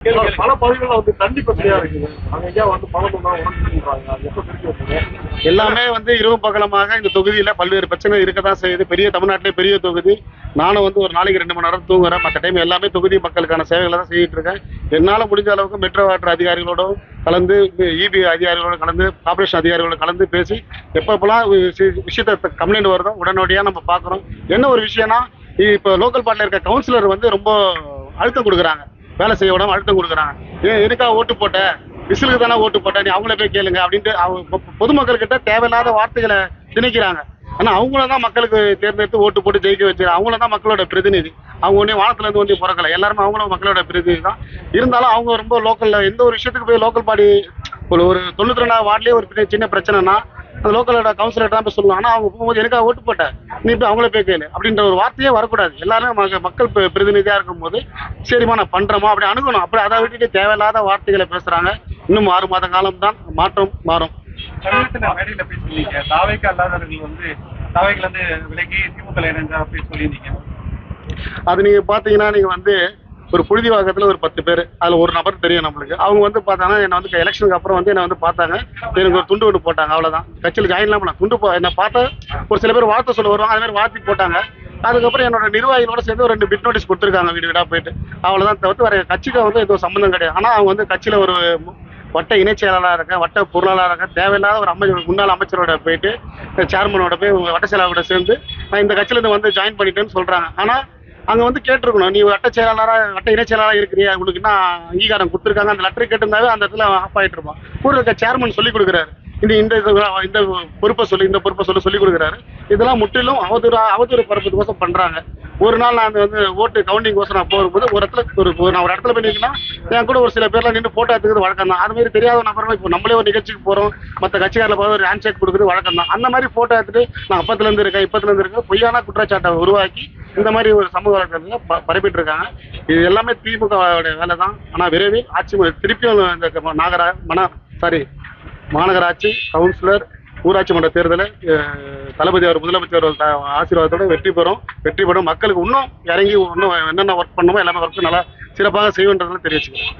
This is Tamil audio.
பல பகுதிகளில் வந்து தண்ணி பிரச்சனையா இருக்குது. அங்க வந்து பணம் உடஞ்சுறாங்க. எல்லாமே வந்து இரவு பகலமாக இந்த தொகுதியில பல்வேறு பிரச்சனை இருக்கதான் செய்யுது. பெரிய தமிழ்நாட்டிலே பெரிய தொகுதி. நானும் வந்து ஒரு நாளைக்கு 2 மணி நேரம் தூங்குறேன். மற்ற டைம் எல்லாமே தொகுதி மக்களுக்கான சேவைகளை தான் செய்யிட்டு இருக்கேன். என்னால் முடிஞ்ச அளவுக்கு மெட்ரோ வாட்டர் அதிகாரிகளோட கலந்து, இபி அதிகாரிகளோட கலந்து, கார்பரேஷன் அதிகாரிகளோட கலந்து பேசி எப்பப்பெல்லாம் விஷயத்த கம்ப்ளைண்ட் வருதோ உடனடியாக நம்ம பார்க்குறோம். என்ன ஒரு விஷயம்னா, இப்போ லோக்கல் பார்ட்டில் இருக்க கவுன்சிலர் வந்து ரொம்ப அழுத்தம் கொடுக்குறாங்க. வேலை செய்ய விடாம அழுத்தம் கொடுக்குறாங்க. எதுக்காக ஓட்டு போட்ட, விசிலுக்கு தானே ஓட்டு போட்ட, நீ அவங்கள போய் கேளுங்க அப்படின்ட்டு பொதுமக்கள் கிட்ட தேவையில்லாத வார்த்தைகளை திணிக்கிறாங்க. ஆனால் அவங்கள தான் மக்களுக்கு தேர்ந்தெடுத்து ஓட்டு போட்டு ஜெயிக்க வச்சுரு. அவங்கள தான் மக்களோட பிரதிநிதி. அவங்க ஒன்றே வானத்துலேருந்து ஒன்றே பிறக்கலை. எல்லாருமே அவங்களும் மக்களோட பிரதிநிதி தான். இருந்தாலும் அவங்க ரொம்ப லோக்கலில் எந்த ஒரு விஷயத்துக்கு போய் லோக்கல் பாடி ஒரு 92 வார்டுலேயே ஒரு சின்ன பிரச்சனைனா அந்த லோக்கலோட கவுன்சிலர் தான் போய் சொல்லுவாங்க. ஆனால் அவங்க போகும்போது எனக்காக ஓட்டு போட்ட, நீ போய் அவங்கள போய் கேளு அப்படின்ற ஒரு வார்த்தையே வரக்கூடாது. எல்லாருமே மக்கள் பிரதிநிதியாக இருக்கும்போது சரிம்மா நான் பண்ணுறோமா அப்படி அணுகணும். அப்படி அதை விட்டுட்டு தேவையில்லாத வார்த்தைகளை பேசுகிறாங்க. இன்னும் 6 மாத காலம் தான் மாற்றம் மாறும். தமிழகத்தில் மேடையில் பேசியிருந்தீங்க, தாவைக்கு அல்லாதவர்கள் வந்து தாவைகள் வந்து விலகி திமுக இணைஞ்சா அப்படின்னு சொல்லியிருந்தீங்க. அது நீங்கள் பார்த்தீங்கன்னா, நீங்கள் வந்து ஒரு புழுதிவாக்கத்தில் ஒரு 10 பேர், அதில் ஒரு நபர் தெரியும் நம்மளுக்கு. அவங்க வந்து பார்த்தாங்கன்னா என்னை வந்து எலெக்ஷனுக்கு அப்புறம் வந்து என்னை வந்து பார்த்தாங்க. எனக்கு ஒரு துண்டு ஒன்று போட்டாங்க. அவ்வளோதான். கட்சியில் ஜாயின்லாம் பண்ண துண்டு என்னை பார்த்தா ஒரு சில பேர் வாழ்த்து சொல்ல வருவாங்க. அதுமாதிரி வாழ்த்தி போட்டாங்க. அதுக்கப்புறம் என்னோட நிர்வாகிகளோட சேர்ந்து ஒரு 2 பிட் நோட்டீஸ் கொடுத்துருக்காங்க வீடு வீடாக போயிட்டு. அவ்வளோதான். தவிர்த்து வேறு கட்சிக்கு வந்து எதுவும் சம்மந்தம் கிடையாது. ஆனால் அவங்க வந்து கட்சியில் ஒரு வட்ட இணைச் செயலாளராக இருக்கேன், வட்ட பொருளாளராக இருக்கேன். தேவையில்லாத ஒரு அமைச்சர், முன்னாள் அமைச்சரோட போயிட்டு சேர்மனோட போய் வட்ட செயலாளரோட சேர்ந்து நான் இந்த கட்சியிலேருந்து வந்து ஜாயின் பண்ணிட்டேன்னு சொல்கிறாங்க. ஆனால் அங்கே வந்து கேட்டிருக்கணும், நீ வட்ட செயலாளராக வட்ட இணைச் செயலாளராக இருக்கிறியா, உங்களுக்கு என்ன அங்கீகாரம் கொடுத்துருக்காங்க, அந்த லெட்டர் கேட்டிருந்தாவே அந்த இடத்துல ஆஃப் ஆகிட்டு இருப்பான். கூட இருக்க சேர்மன் சொல்லிக் கொடுக்குறாரு, இந்த பொறுப்பை சொல்லி இந்த பொறுப்பை சொல்லிக் கொடுக்குறாரு. இதெல்லாம் முற்றிலும் அவதூறு பரப்புறதுக்கோசம் பண்ணுறாங்க. ஒரு நாள் நான் வந்து ஓட்டு கவுண்டிங் கோசம் நான் போகும்போது நான் ஒரு இடத்துல போய் நிற்கணும், என் கூட ஒரு சில பேர்லாம் நின்று போட்டோ எடுத்துக்கிறது வழக்கம் தான். அதுமாதிரி தெரியாத நபர்கள் இப்போ நம்மளே ஒரு நிகழ்ச்சிக்கு போகிறோம், மற்ற கட்சிக்காரில் பார்த்து ஒரு ஹேண்ட் ஷேக் கொடுக்குறது வழக்கம் தான். அந்த மாதிரி போட்டோ எடுத்துட்டு நான் அப்பத்துலேருந்து இருக்கேன் இப்பத்துலேருந்து இருக்கேன் பொய்யான குற்றச்சாட்டை உருவாக்கி இந்த மாதிரி ஒரு சமூக வழக்கத்தில் பரப்பிட்டு இருக்காங்க. இது எல்லாமே திமுகவோட வேலை தான். ஆனால் விரைவில் ஆட்சி திருப்பியும் இந்த மாநகராட்சி கவுன்சிலர் ஊராட்சி மன்ற தேர்தலில் தளபதி அவர் முதலமைச்சர் ஆசீர்வாதத்தோட வெற்றி பெறும். மக்களுக்கு இன்னும் இறங்கி இன்னும் என்னென்ன ஒர்க் பண்ணுமோ எல்லாமே ஒர்க்கு நல்லா சிறப்பாக செய்வேன்றதுல தெரிவிச்சுக்கிறேன்.